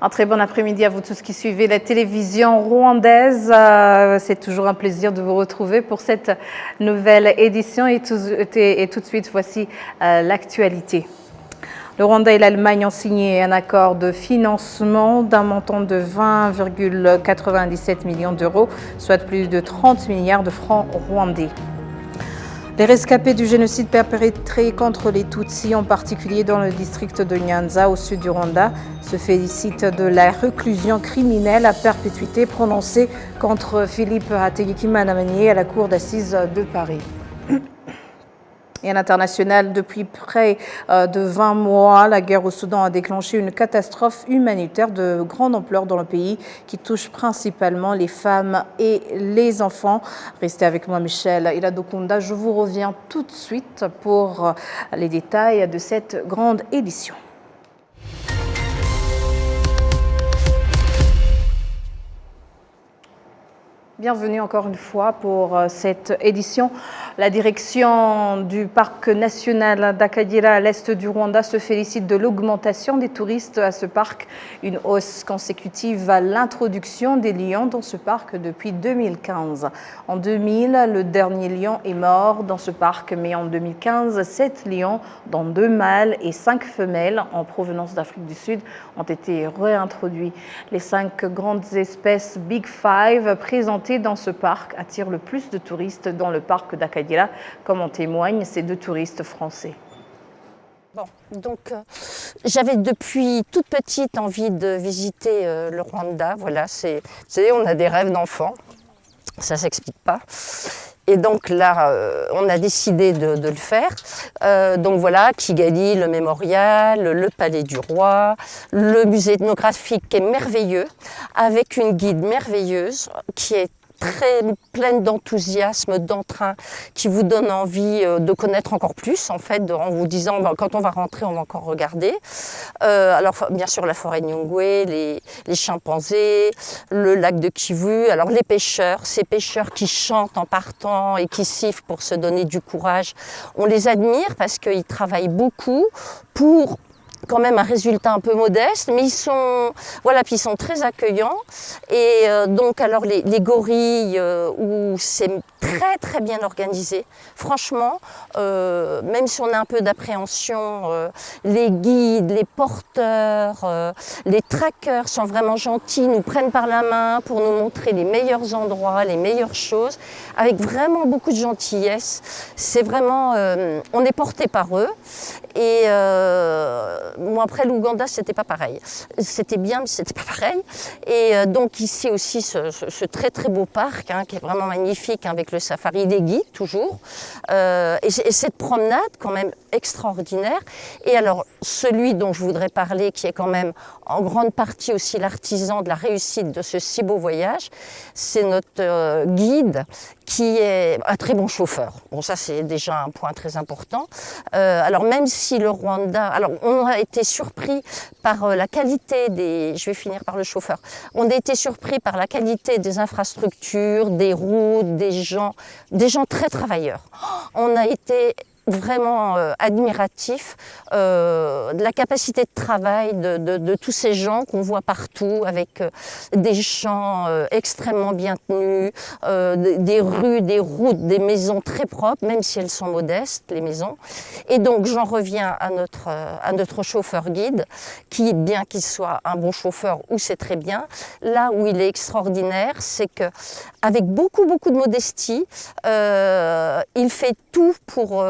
Un très bon après-midi à vous tous qui suivez la télévision rwandaise. C'est toujours un plaisir de vous retrouver pour cette nouvelle édition et tout de suite, voici l'actualité. Le Rwanda et l'Allemagne ont signé un accord de financement d'un montant de 20,97 millions d'euros, soit plus de 30 milliards de francs rwandais. Les rescapés du génocide perpétré contre les Tutsis, en particulier dans le district de Nyanza, au sud du Rwanda, se félicitent de la réclusion criminelle à perpétuité prononcée contre Philippe Hategekimana à la cour d'assises de Paris. Et à l'international, depuis près de 20 mois, la guerre au Soudan a déclenché une catastrophe humanitaire de grande ampleur dans le pays qui touche principalement les femmes et les enfants. Restez avec moi, Michel Iladokunda. Je vous reviens tout de suite pour les détails de cette grande édition. Bienvenue encore une fois pour cette édition. La direction du parc national d'Akagera à l'est du Rwanda se félicite de l'augmentation des touristes à ce parc, une hausse consécutive à l'introduction des lions dans ce parc depuis 2015. En 2000, le dernier lion est mort dans ce parc, mais en 2015, 7 lions, dont 2 mâles et 5 femelles en provenance d'Afrique du Sud, ont été réintroduits. Les 5 grandes espèces Big Five présentées dans ce parc attire le plus de touristes dans le parc d'Akagera, comme en témoignent ces 2 touristes français. Bon, donc j'avais depuis toute petite envie de visiter le Rwanda. Voilà, vous savez, on a des rêves d'enfant, ça ne s'explique pas. Et donc là, on a décidé de le faire. Donc voilà, Kigali, le mémorial, le palais du roi, le musée ethnographique qui est merveilleux, avec une guide merveilleuse qui est très pleine d'enthousiasme, d'entrain, qui vous donne envie de connaître encore plus, en fait, en vous disant, quand on va rentrer, on va encore regarder. Alors, bien sûr, la forêt de Nyungwe, les chimpanzés, le lac de Kivu, alors les pêcheurs, ces pêcheurs qui chantent en partant et qui sifflent pour se donner du courage, on les admire parce qu'ils travaillent beaucoup pour quand même un résultat un peu modeste, mais ils sont très accueillants. Et donc, alors les gorilles, où c'est très très bien organisé, franchement, même si on a un peu d'appréhension, les guides, les porteurs, les trackers sont vraiment gentils, nous prennent par la main pour nous montrer les meilleurs endroits, les meilleures choses, avec vraiment beaucoup de gentillesse. C'est vraiment, on est porté par eux. Et moi, après l'Ouganda, c'était pas pareil. C'était bien, mais c'était pas pareil. Et donc ici aussi, ce très très beau parc, qui est vraiment magnifique, avec le safari des guides toujours. Et cette promenade quand même extraordinaire. Et alors, celui dont je voudrais parler, qui est quand même en grande partie aussi l'artisan de la réussite de ce si beau voyage, c'est notre guide, qui est un très bon chauffeur. Bon, ça c'est déjà un point très important. Alors même si le Rwanda, alors on a été surpris par la qualité des, je vais finir par le chauffeur, on a été surpris par la qualité des infrastructures, des routes, des gens très travailleurs. On a été vraiment admiratif de la capacité de travail de tous ces gens qu'on voit partout, avec des champs extrêmement bien tenus, des rues, des routes, des maisons très propres, même si elles sont modestes, les maisons. Et donc j'en reviens à notre chauffeur guide, qui, bien qu'il soit un bon chauffeur, où c'est très bien, là où il est extraordinaire, c'est qu'avec beaucoup de modestie, il fait tout pour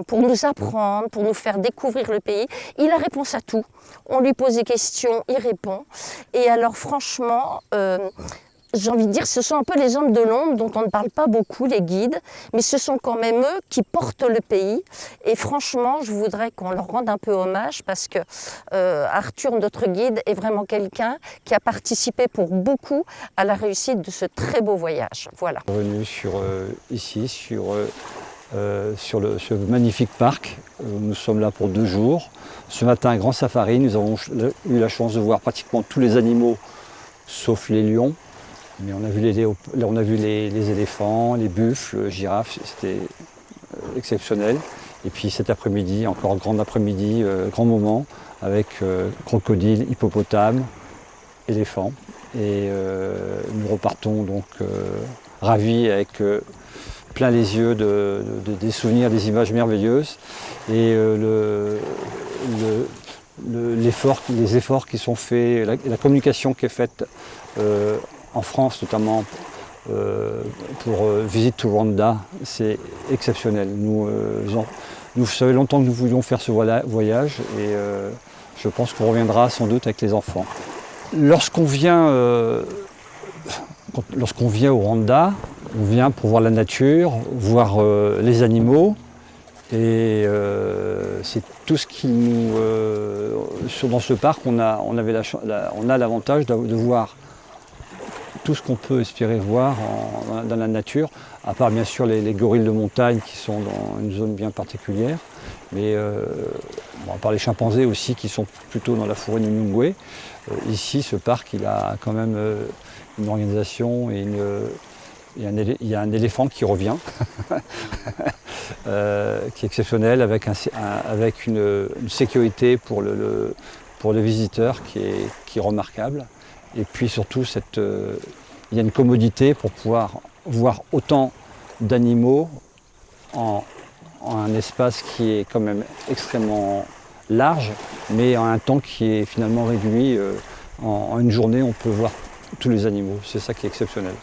pour nous apprendre, pour nous faire découvrir le pays. Il a réponse à tout. On lui pose des questions, il répond. Et alors franchement, j'ai envie de dire, ce sont un peu les hommes de l'ombre dont on ne parle pas beaucoup, les guides, mais ce sont quand même eux qui portent le pays. Et franchement, je voudrais qu'on leur rende un peu hommage, parce que Arthur, notre guide, est vraiment quelqu'un qui a participé pour beaucoup à la réussite de ce très beau voyage. Voilà. Revenu sur ce magnifique parc. Nous sommes là pour 2 jours. Ce matin, un grand safari. Nous avons eu la chance de voir pratiquement tous les animaux, sauf les lions. Mais on a vu les éléphants, les buffles, les girafes. C'était exceptionnel. Et puis cet après-midi, encore grand après-midi, grand moment, avec crocodiles, hippopotames, éléphants. Et nous repartons donc ravis avec plein les yeux des souvenirs, des images merveilleuses. Et les efforts qui sont faits, la communication qui est faite en France notamment pour Visit to Rwanda, c'est exceptionnel. Nous, ça fait longtemps que nous voulions faire ce voyage et je pense qu'on reviendra sans doute avec les enfants. Lorsqu'on vient au Rwanda, on vient pour voir la nature, voir les animaux. Et c'est tout ce qui nous... dans ce parc, on a l'avantage de voir tout ce qu'on peut espérer voir dans la nature, à part bien sûr les gorilles de montagne qui sont dans une zone bien particulière, mais à part les chimpanzés aussi qui sont plutôt dans la forêt de Nyungwe. Ici, ce parc, il a quand même une organisation et il y a un éléphant qui revient, qui est exceptionnel, avec une sécurité pour le visiteur qui est remarquable. Et puis surtout, il y a une commodité pour pouvoir voir autant d'animaux en un espace qui est quand même extrêmement large, mais en un temps qui est finalement réduit. En une journée, on peut voir tous les animaux. C'est ça qui est exceptionnel.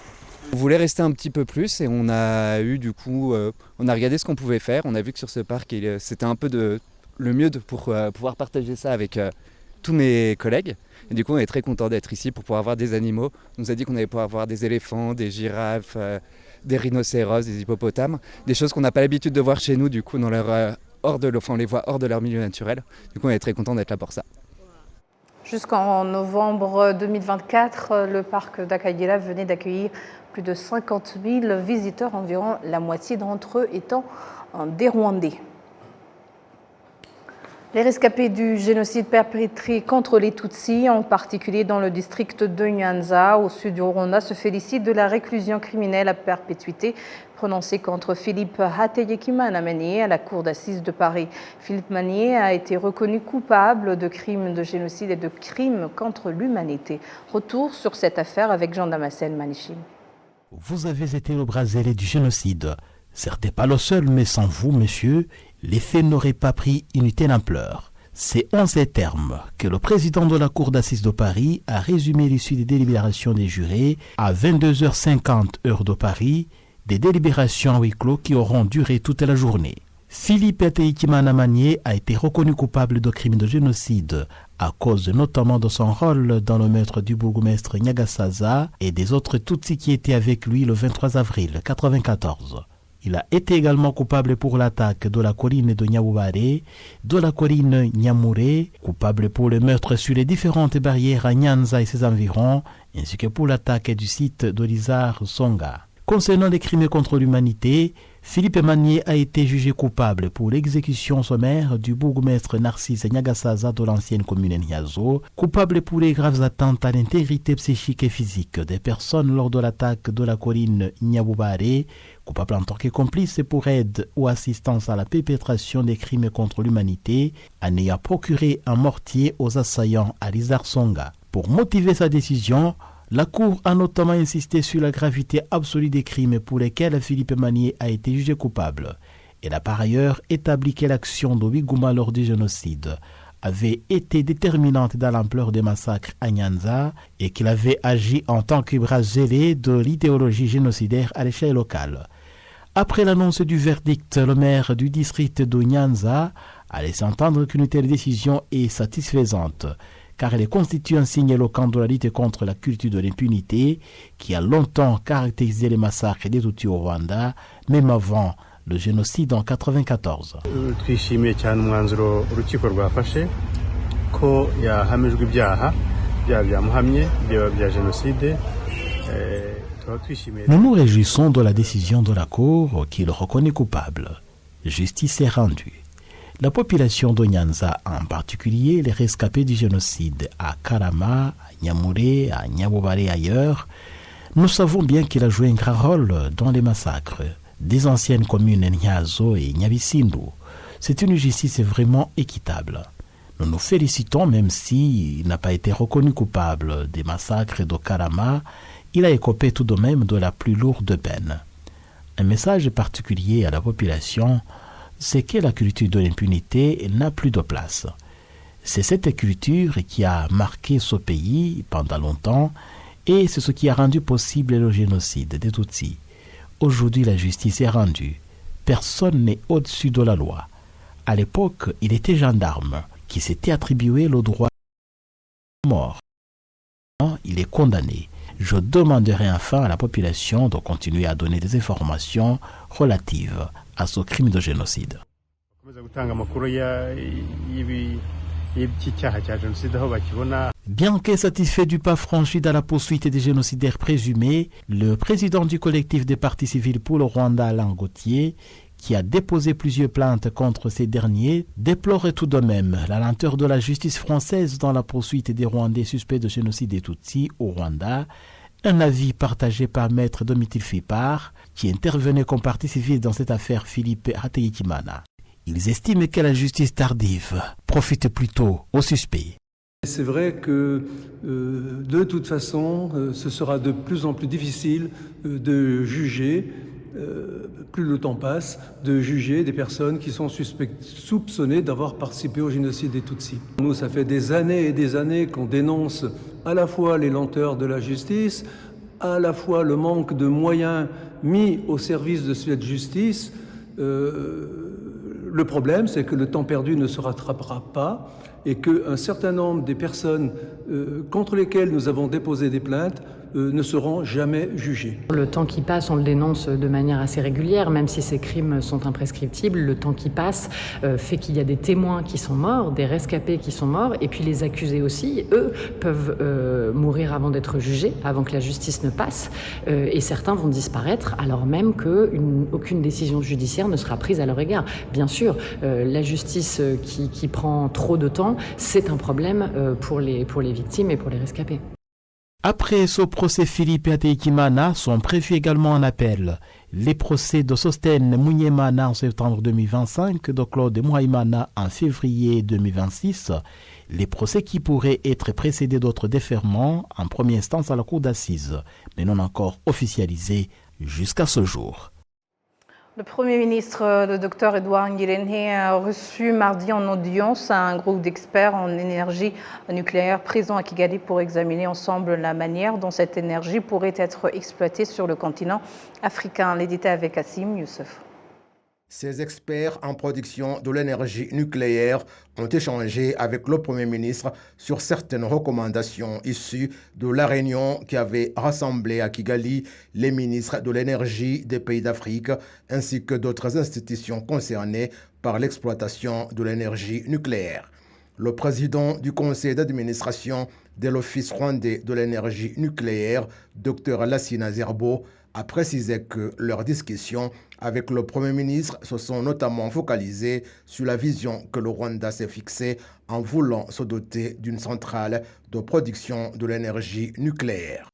On voulait rester un petit peu plus et on a regardé ce qu'on pouvait faire. On a vu que sur ce parc, c'était un peu le mieux pour pouvoir partager ça avec tous mes collègues. Et du coup, on est très content d'être ici pour pouvoir voir des animaux. On nous a dit qu'on allait pouvoir voir des éléphants, des girafes, des rhinocéros, des hippopotames, des choses qu'on n'a pas l'habitude de voir chez nous. Du coup, on les voit hors de leur milieu naturel. Du coup, on est très content d'être là pour ça. Jusqu'en novembre 2024, le parc d'Akagera venait d'accueillir plus de 50 000 visiteurs, environ la moitié d'entre eux étant des Rwandais. Les rescapés du génocide perpétré contre les Tutsis, en particulier dans le district de Nyanza, au sud du Rwanda, se félicitent de la réclusion criminelle à perpétuité prononcée contre Philippe Hategekimana Manier à la cour d'assises de Paris. Philippe Manier a été reconnu coupable de crimes de génocide et de crimes contre l'humanité. Retour sur cette affaire avec Jean Damascène Manichim. Vous avez été le bras zélé du génocide. Certes pas le seul, mais sans vous, monsieur, les faits n'auraient pas pris une telle ampleur. C'est en ces termes que le président de la Cour d'assises de Paris a résumé l'issue des délibérations des jurés à 22h50 heure de Paris, des délibérations à huis clos qui auront duré toute la journée. Philippe Hategekimana Manier a été reconnu coupable de crimes de génocide à cause notamment de son rôle dans le meurtre du bourgmestre Nyagasaza et des autres Tutsis qui étaient avec lui le 23 avril 1994. Il a été également coupable pour l'attaque de la colline de Nyabubare, de la colline Nyamure, coupable pour le meurtre sur les différentes barrières à Nyanza et ses environs, ainsi que pour l'attaque du site d'Olizar Songa. Concernant les crimes contre l'humanité, Philippe Manier a été jugé coupable pour l'exécution sommaire du bourgmestre Narcisse Nyagasaza de l'ancienne commune Nyazo, coupable pour les graves atteintes à l'intégrité psychique et physique des personnes lors de l'attaque de la colline Nyabubare, coupable en tant que complice pour aide ou assistance à la perpétration des crimes contre l'humanité, en ayant procuré un mortier aux assaillants à Lizar Songa. Pour motiver sa décision, la Cour a notamment insisté sur la gravité absolue des crimes pour lesquels Philippe Manier a été jugé coupable. Elle a par ailleurs établi que l'action de Wiguma lors du génocide avait été déterminante dans l'ampleur des massacres à Nyanza et qu'il avait agi en tant que bras zélé de l'idéologie génocidaire à l'échelle locale. Après l'annonce du verdict, le maire du district de Nyanza a laissé entendre qu'une telle décision est satisfaisante, car elle constitue un signe éloquent de la lutte contre la culture de l'impunité qui a longtemps caractérisé les massacres des Tutsis au Rwanda, même avant le génocide en 1994. Twishimiye cyane umwanzuro urukiko rwafashe ko yahamijwe ibyaha byamuhamye bya génocide. Nous nous réjouissons de la décision de la Cour qui le reconnaît coupable. Justice est rendue. La population de Nyanza, en particulier les rescapés du génocide à Karama, à Nyamure, à Nyabubare et ailleurs, nous savons bien qu'il a joué un grand rôle dans les massacres des anciennes communes Nyazo et Nyabisindu. C'est une justice vraiment équitable. Nous nous félicitons, même s'il n'a pas été reconnu coupable des massacres de Karama, il a écopé tout de même de la plus lourde peine. Un message particulier à la population, c'est que la culture de l'impunité n'a plus de place. C'est cette culture qui a marqué ce pays pendant longtemps et c'est ce qui a rendu possible le génocide des Tutsis. Aujourd'hui, la justice est rendue. Personne n'est au-dessus de la loi. À l'époque, il était gendarme qui s'était attribué le droit à la mort. Il est condamné. Je demanderai enfin à la population de continuer à donner des informations relatives à ce crime de génocide. Bien qu'insatisfait du pas franchi dans la poursuite des génocidaires présumés, le président du collectif des partis civils pour le Rwanda, Alain Gauthier, qui a déposé plusieurs plaintes contre ces derniers, déplore tout de même la lenteur de la justice française dans la poursuite des Rwandais suspects de génocide des Tutsis au Rwanda, un avis partagé par Maître Domitil Fipar, qui intervenait comme partie civile dans cette affaire Philippe Hategekimana. Ils estiment que la justice tardive profite plutôt aux suspects. C'est vrai que de toute façon, ce sera de plus en plus difficile de juger, plus le temps passe, de juger des personnes qui sont soupçonnées d'avoir participé au génocide des Tutsis. Nous, ça fait des années et des années qu'on dénonce à la fois les lenteurs de la justice, à la fois le manque de moyens mis au service de cette justice. Le problème, c'est que le temps perdu ne se rattrapera pas et qu'un certain nombre des personnes contre lesquelles nous avons déposé des plaintes ne seront jamais jugées. Le temps qui passe, on le dénonce de manière assez régulière, même si ces crimes sont imprescriptibles. Le temps qui passe fait qu'il y a des témoins qui sont morts, des rescapés qui sont morts, et puis les accusés aussi, eux, peuvent mourir avant d'être jugés, avant que la justice ne passe, et certains vont disparaître alors même qu'aucune décision judiciaire ne sera prise à leur égard. Bien sûr, la justice qui prend trop de temps, c'est un problème pour les victimes et pour les rescapés. Après ce procès Philippe Hategekimana sont prévus également en appel. Les procès de Sostène Munyemana en septembre 2025, de Claude Mouhaïmana en février 2026. Les procès qui pourraient être précédés d'autres déferments en première instance à la cour d'assises, mais non encore officialisés jusqu'à ce jour. Le Premier ministre, le Dr Edouard Ngirente, a reçu mardi en audience un groupe d'experts en énergie nucléaire présents à Kigali pour examiner ensemble la manière dont cette énergie pourrait être exploitée sur le continent africain. L'édité avec Kassim Youssef. Ces experts en production de l'énergie nucléaire ont échangé avec le Premier ministre sur certaines recommandations issues de la réunion qui avait rassemblé à Kigali les ministres de l'énergie des pays d'Afrique ainsi que d'autres institutions concernées par l'exploitation de l'énergie nucléaire. Le président du conseil d'administration de l'Office rwandais de l'énergie nucléaire, Dr Lassina Zerbo, a précisé que leurs discussions avec le Premier ministre se sont notamment focalisées sur la vision que le Rwanda s'est fixée en voulant se doter d'une centrale de production de l'énergie nucléaire.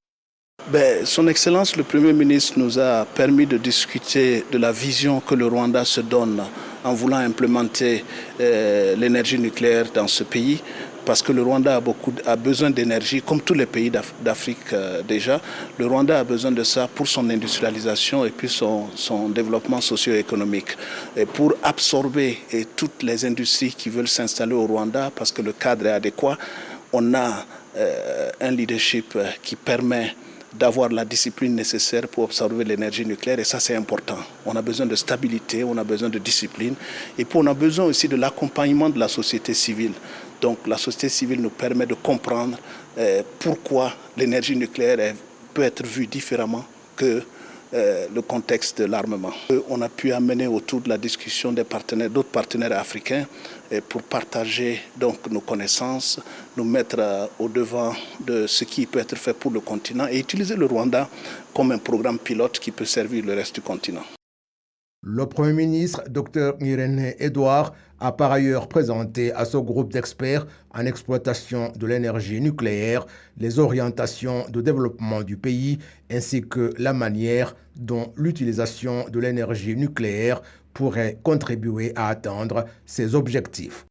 Son Excellence le Premier ministre nous a permis de discuter de la vision que le Rwanda se donne en voulant implémenter l'énergie nucléaire dans ce pays. Parce que le Rwanda a besoin d'énergie, comme tous les pays d'Afrique déjà. Le Rwanda a besoin de ça pour son industrialisation et puis son développement socio-économique. Et pour absorber toutes les industries qui veulent s'installer au Rwanda, parce que le cadre est adéquat, on a un leadership qui permet d'avoir la discipline nécessaire pour absorber l'énergie nucléaire, et ça c'est important. On a besoin de stabilité, on a besoin de discipline, et puis on a besoin aussi de l'accompagnement de la société civile. Donc la société civile nous permet de comprendre pourquoi l'énergie nucléaire peut être vue différemment que le contexte de l'armement. On a pu amener autour de la discussion d'autres partenaires africains pour partager donc nos connaissances, nous mettre au devant de ce qui peut être fait pour le continent et utiliser le Rwanda comme un programme pilote qui peut servir le reste du continent. Le Premier ministre, Dr Ngirente Edouard, a par ailleurs présenté à ce groupe d'experts en exploitation de l'énergie nucléaire les orientations de développement du pays ainsi que la manière dont l'utilisation de l'énergie nucléaire pourrait contribuer à atteindre ces objectifs.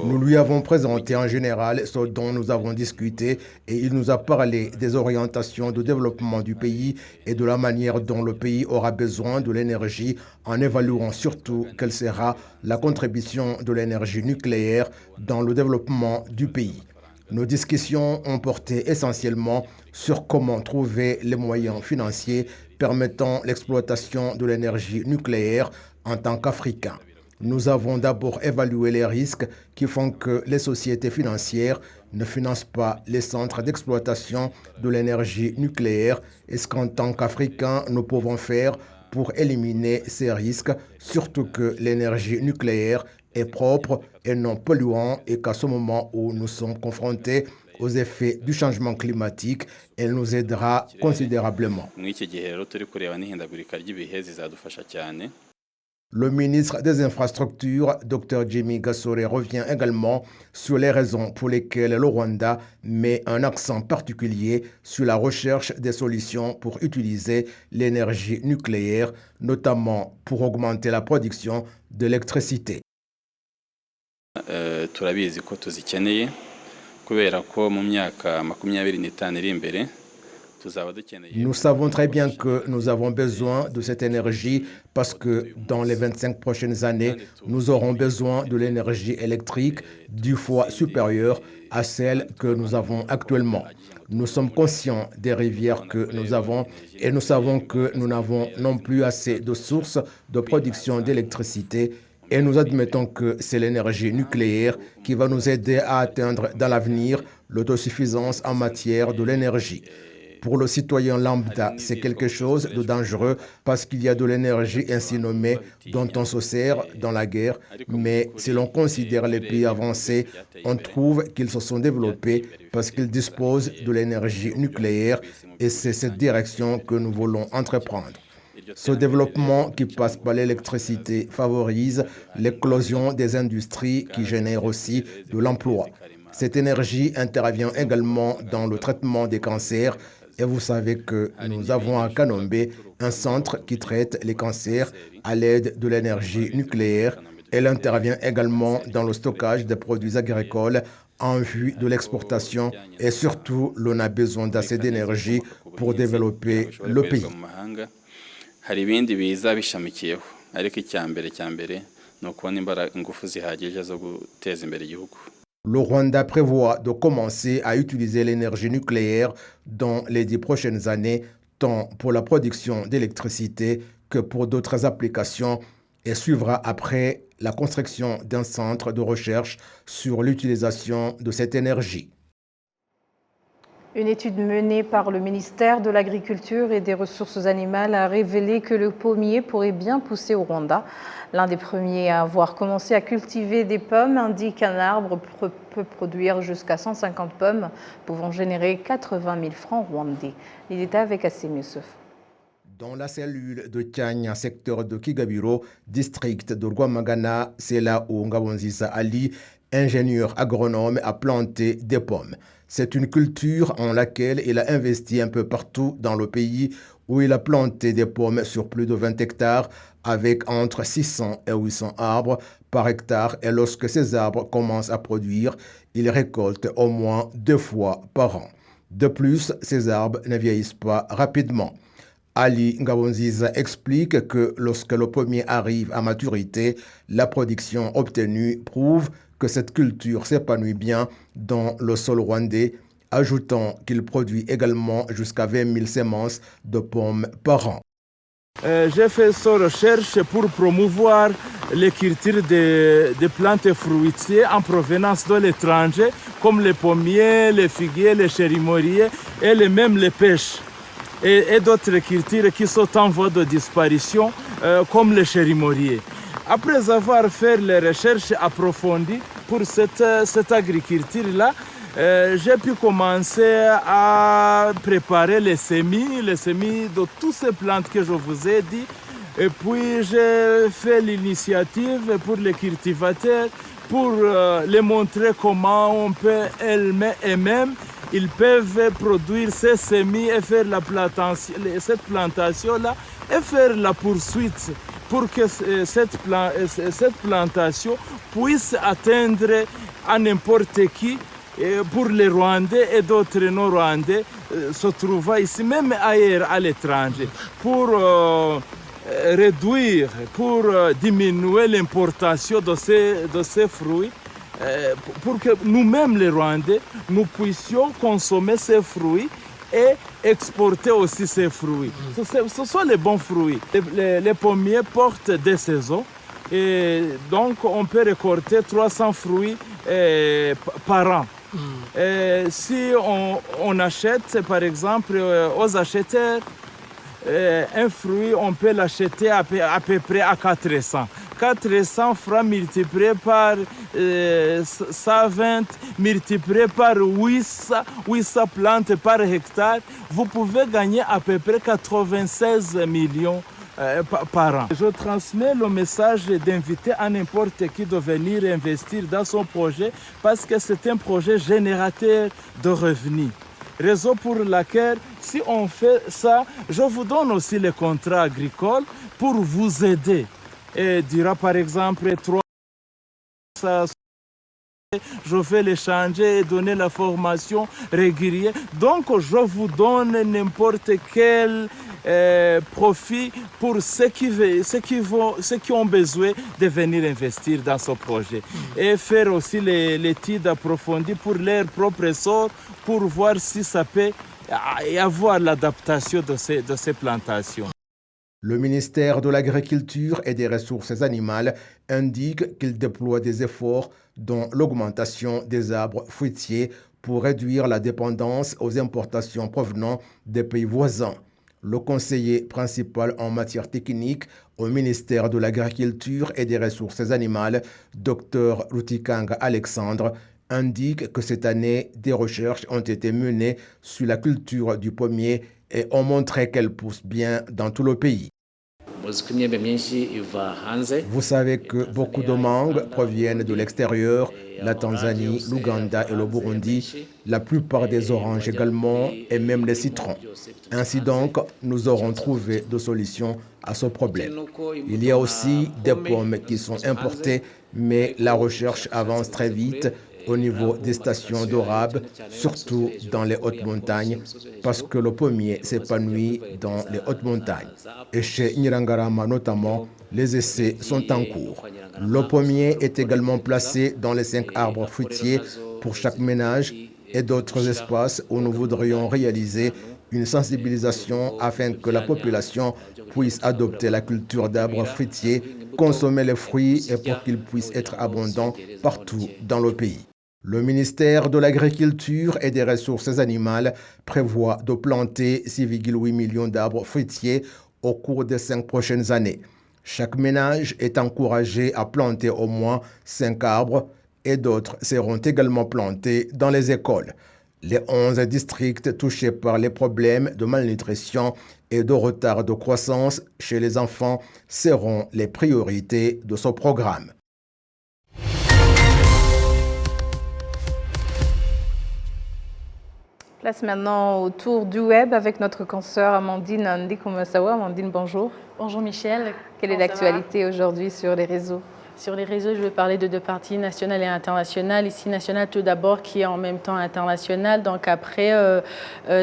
Nous lui avons présenté en général ce dont nous avons discuté et il nous a parlé des orientations de développement du pays et de la manière dont le pays aura besoin de l'énergie en évaluant surtout quelle sera la contribution de l'énergie nucléaire dans le développement du pays. Nos discussions ont porté essentiellement sur comment trouver les moyens financiers permettant l'exploitation de l'énergie nucléaire en tant qu'Africains. Nous avons d'abord évalué les risques qui font que les sociétés financières ne financent pas les centres d'exploitation de l'énergie nucléaire et ce qu'en tant qu'Africains nous pouvons faire pour éliminer ces risques, surtout que l'énergie nucléaire est propre et non polluante et qu'à ce moment où nous sommes confrontés aux effets du changement climatique, elle nous aidera considérablement. Le ministre des Infrastructures, Dr Jimmy Gasore, revient également sur les raisons pour lesquelles le Rwanda met un accent particulier sur la recherche des solutions pour utiliser l'énergie nucléaire, notamment pour augmenter la production d'électricité. Turabizi ko tuzikeneye kubera ko mu myaka 25 iri imbere. Nous savons très bien que nous avons besoin de cette énergie parce que dans les 25 prochaines années, nous aurons besoin de l'énergie électrique 10 fois supérieure à celle que nous avons actuellement. Nous sommes conscients des rivières que nous avons et nous savons que nous n'avons non plus assez de sources de production d'électricité et nous admettons que c'est l'énergie nucléaire qui va nous aider à atteindre dans l'avenir l'autosuffisance en matière de l'énergie. Pour le citoyen lambda, c'est quelque chose de dangereux parce qu'il y a de l'énergie ainsi nommée dont on se sert dans la guerre. Mais si l'on considère les pays avancés, on trouve qu'ils se sont développés parce qu'ils disposent de l'énergie nucléaire et c'est cette direction que nous voulons entreprendre. Ce développement qui passe par l'électricité favorise l'éclosion des industries qui génèrent aussi de l'emploi. Cette énergie intervient également dans le traitement des cancers. Et vous savez que nous avons à Kanombe un centre qui traite les cancers à l'aide de l'énergie nucléaire. Elle intervient également dans le stockage des produits agricoles en vue de l'exportation. Et surtout, l'on a besoin d'assez d'énergie pour développer le pays. Hari ibindi biza bishamikiyeho ariko icyambere no kubona ingufu zihagije zo guteza imbere igihugu. Le Rwanda prévoit de commencer à utiliser l'énergie nucléaire dans les 10 prochaines années, tant pour la production d'électricité que pour d'autres applications, et suivra après la construction d'un centre de recherche sur l'utilisation de cette énergie. Une étude menée par le ministère de l'Agriculture et des Ressources animales a révélé que le pommier pourrait bien pousser au Rwanda. L'un des premiers à avoir commencé à cultiver des pommes indique qu'un arbre peut produire jusqu'à 150 pommes, pouvant générer 80 000 francs rwandais. Les détails avec Assem Youssef. Dans la cellule de Kyanya, secteur de Kigabiro, district de Rwamagana, c'est là où Ngabonziza Ali, ingénieur agronome, a planté des pommes. C'est une culture en laquelle il a investi un peu partout dans le pays, où il a planté des pommes sur plus de 20 hectares avec entre 600 et 800 arbres par hectare. Et lorsque ces arbres commencent à produire, il récolte au moins 2 fois par an. De plus, ces arbres ne vieillissent pas rapidement. Ali Ngabonziza explique que lorsque le pommier arrive à maturité, la production obtenue prouve que cette culture s'épanouit bien dans le sol rwandais, ajoutant qu'il produit également jusqu'à 20 000 semences de pommes par an. J'ai fait cette recherche pour promouvoir les cultures de plantes fruitiers en provenance de l'étranger, comme les pommiers, les figuiers, les chérimoriers et même les pêches. Et d'autres cultures qui sont en voie de disparition, comme les chérimoriers. Après avoir fait les recherches approfondies pour cette agriculture-là, j'ai pu commencer à préparer les semis de toutes ces plantes que je vous ai dit. Et puis j'ai fait l'initiative pour les cultivateurs pour les montrer comment on peut eux-mêmes, ils peuvent produire ces semis et faire cette plantation-là et faire la poursuite pour que cette plantation puisse atteindre à n'importe qui, pour les Rwandais et d'autres non-Rwandais se trouvant ici, même ailleurs à l'étranger, pour réduire, pour diminuer l'importation de ces fruits, pour que nous-mêmes les Rwandais, nous puissions consommer ces fruits et exporter aussi ces fruits. Ce sont les bons fruits. Les pommiers portent des saisons et donc on peut récolter 300 fruits par an. Si on achète par exemple aux acheteurs un fruit, on peut l'acheter à peu près à 400. 400 francs multipliés par 120, multipliés par 800 plantes par hectare, vous pouvez gagner à peu près 96 millions par an. Je transmets le message d'inviter à n'importe qui de venir investir dans son projet parce que c'est un projet générateur de revenus. Raison pour laquelle, si on fait ça, je vous donne aussi les contrats agricoles pour vous aider. Et dira par exemple 3, je vais les changer et donner la formation régulière. Donc je vous donne n'importe quel profit pour ceux qui ont besoin de venir investir dans ce projet. Et faire aussi l'étude approfondie pour leur propre sort, pour voir si ça peut y avoir l'adaptation de ces plantations. Le ministère de l'Agriculture et des Ressources animales indique qu'il déploie des efforts dont l'augmentation des arbres fruitiers pour réduire la dépendance aux importations provenant des pays voisins. Le conseiller principal en matière technique au ministère de l'Agriculture et des Ressources animales, Dr Rutikanga Alexandre, indique que cette année, des recherches ont été menées sur la culture du pommier et ont montré qu'elle pousse bien dans tout le pays. Vous savez que beaucoup de mangues proviennent de l'extérieur, la Tanzanie, l'Ouganda et le Burundi, la plupart des oranges également et même les citrons. Ainsi donc, nous aurons trouvé des solutions à ce problème. Il y a aussi des pommes qui sont importées, mais la recherche avance très vite au niveau des stations d'orable, surtout dans les hautes montagnes, parce que le pommier s'épanouit dans les hautes montagnes. Et chez Nyirangarama notamment, les essais sont en cours. Le pommier est également placé dans les 5 arbres fruitiers pour chaque ménage et d'autres espaces où nous voudrions réaliser une sensibilisation afin que la population puisse adopter la culture d'arbres fruitiers, consommer les fruits et pour qu'ils puissent être abondants partout dans le pays. Le ministère de l'Agriculture et des Ressources animales prévoit de planter 6,8 millions d'arbres fruitiers au cours des 5 prochaines années. Chaque ménage est encouragé à planter au moins 5 arbres et d'autres seront également plantés dans les écoles. Les 11 districts touchés par les problèmes de malnutrition et de retard de croissance chez les enfants seront les priorités de ce programme. Place maintenant au tour du web avec notre consoeur Amandine Ndikumasawa. Amandine, bonjour. Bonjour Michel. Quelle est l'actualité aujourd'hui sur les réseaux? Sur les réseaux, je vais parler de 2 parties, nationales et internationales. Ici, nationale tout d'abord, qui est en même temps internationale. Donc après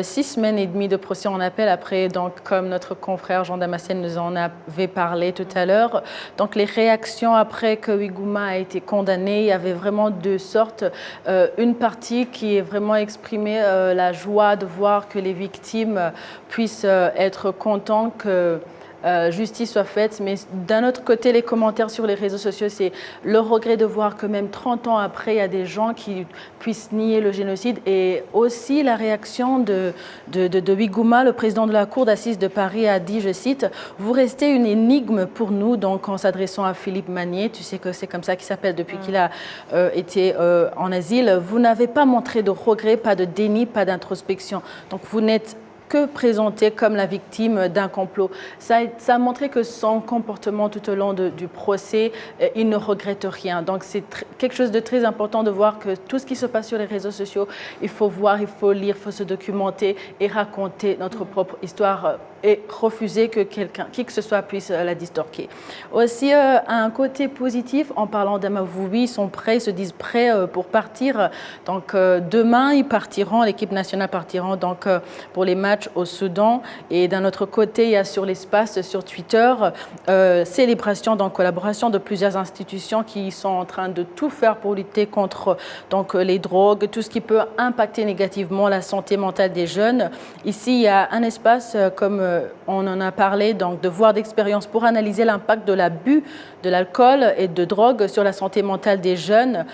6 semaines et demie de procès en appel, après, donc, comme notre confrère Jean Damascène nous en avait parlé tout à l'heure, donc les réactions après que Wiguma a été condamné, il y avait vraiment 2 sortes. Une partie qui est vraiment exprimée la joie de voir que les victimes puissent être contents que justice soit faite, mais d'un autre côté, les commentaires sur les réseaux sociaux, c'est le regret de voir que même 30 ans après, il y a des gens qui puissent nier le génocide, et aussi la réaction de Wiguma, le président de la Cour d'assises de Paris, a dit, je cite, « Vous restez une énigme pour nous », donc en s'adressant à Philippe Magnier, tu sais que c'est comme ça qu'il s'appelle depuis qu'il a été en asile, « Vous n'avez pas montré de regret, pas de déni, pas d'introspection. Donc vous n'êtes que présenté comme la victime d'un complot. Ça a montré que son comportement tout au long du procès, il ne regrette rien. Donc c'est quelque chose de très important de voir que tout ce qui se passe sur les réseaux sociaux, il faut voir, il faut lire, il faut se documenter et raconter notre propre histoire et refuser que quelqu'un, qui que ce soit, puisse la distorquer. Aussi, un côté positif, en parlant d'Amavubi, ils sont prêts, ils se disent prêts pour partir. Donc demain, ils partiront, l'équipe nationale partiront donc, pour les matchs au Soudan. Et d'un autre côté, il y a sur l'espace, sur Twitter, célébration, donc collaboration de plusieurs institutions qui sont en train de tout faire pour lutter contre donc, les drogues, tout ce qui peut impacter négativement la santé mentale des jeunes. Ici, il y a un espace comme on en a parlé, donc devoir d'expérience pour analyser l'impact de l'abus de l'alcool et de drogue sur la santé mentale des jeunes.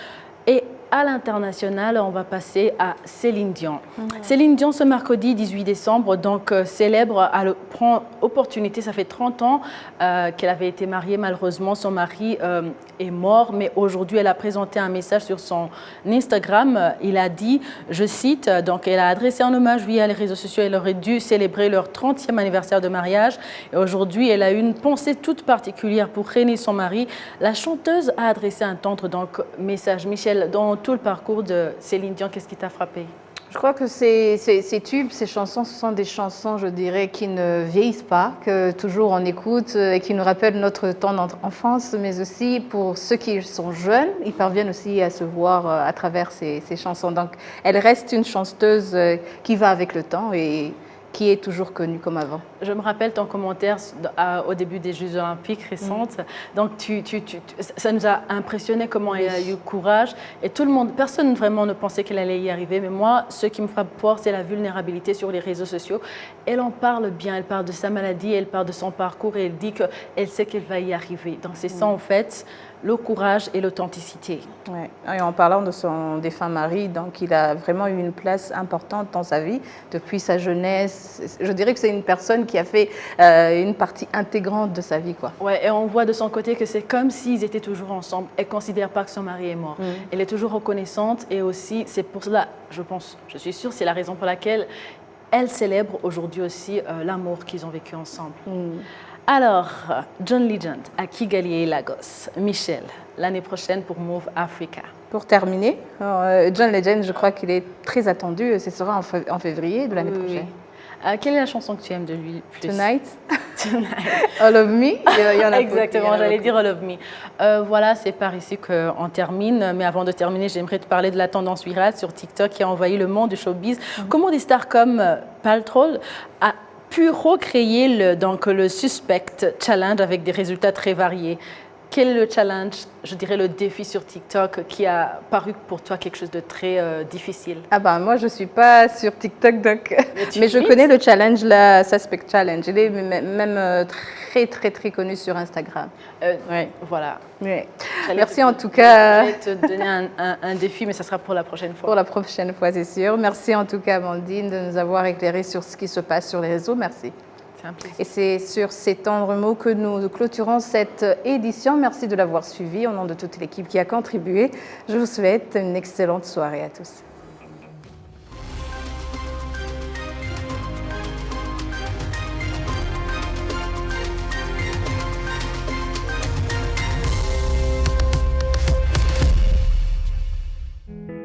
Et à l'international, on va passer à Céline Dion. Céline Dion, ce mercredi 18 décembre, donc célèbre, prend opportunité, ça fait 30 ans qu'elle avait été mariée, malheureusement son mari est mort, mais aujourd'hui elle a présenté un message sur son Instagram, il a dit, je cite, donc elle a adressé un hommage via les réseaux sociaux, elle aurait dû célébrer leur 30e anniversaire de mariage, et aujourd'hui elle a eu une pensée toute particulière pour René, son mari. La chanteuse a adressé un tendre donc, message. Michel, dans tout le parcours de Céline Dion, qu'est-ce qui t'a frappé? Je crois que ces tubes, ces chansons, ce sont des chansons, je dirais, qui ne vieillissent pas, que toujours on écoute et qui nous rappellent notre temps d'enfance, mais aussi pour ceux qui sont jeunes, ils parviennent aussi à se voir à travers ces chansons. Donc, elle reste une chanteuse qui va avec le temps et qui est toujours connue comme avant. Je me rappelle ton commentaire au début des Jeux Olympiques récentes. Donc, ça nous a impressionné comment elle a eu courage. Et tout le monde, personne vraiment ne pensait qu'elle allait y arriver. Mais moi, ce qui me frappe fort, c'est la vulnérabilité sur les réseaux sociaux. Elle en parle bien. Elle parle de sa maladie, elle parle de son parcours et elle dit qu'elle sait qu'elle va y arriver. Donc, c'est ça, en fait, le courage et l'authenticité. Ouais. Et en parlant de son défunt mari, donc il a vraiment eu une place importante dans sa vie depuis sa jeunesse. Je dirais que c'est une personne qui a fait une partie intégrante de sa vie, quoi. Ouais, et on voit de son côté que c'est comme s'ils étaient toujours ensemble. Elle ne considère pas que son mari est mort. Elle est toujours reconnaissante et aussi, c'est pour cela, je suis sûre, c'est la raison pour laquelle elle célèbre aujourd'hui aussi l'amour qu'ils ont vécu ensemble. Alors, John Legend à Kigali et Lagos. Michel, l'année prochaine pour Move Africa. Pour terminer, John Legend, je crois qu'il est très attendu. Ce sera en février de l'année prochaine. Quelle est la chanson que tu aimes de lui plus? Tonight. All of Me. Il y en a exactement, j'allais dire All of Me. Voilà, c'est par ici qu'on termine. Mais avant de terminer, j'aimerais te parler de la tendance virale sur TikTok qui a envahi le monde du showbiz. Comment des stars comme Paltrow a pu recréer le Suspect Challenge avec des résultats très variés. Quel est le challenge, je dirais le défi sur TikTok qui a paru pour toi quelque chose de très difficile? Ah ben moi je ne suis pas sur TikTok, donc mais je connais le challenge, la Suspect Challenge. Il est même très connu sur Instagram. Ouais. Voilà. Ouais. Merci en tout cas. Je vais te donner un défi, mais ça sera pour la prochaine fois. Pour la prochaine fois, c'est sûr. Merci en tout cas, Amandine, de nous avoir éclairé sur ce qui se passe sur les réseaux. Merci. Et c'est sur ces tendres mots que nous clôturons cette édition. Merci de l'avoir suivi au nom de toute l'équipe qui a contribué. Je vous souhaite une excellente soirée à tous.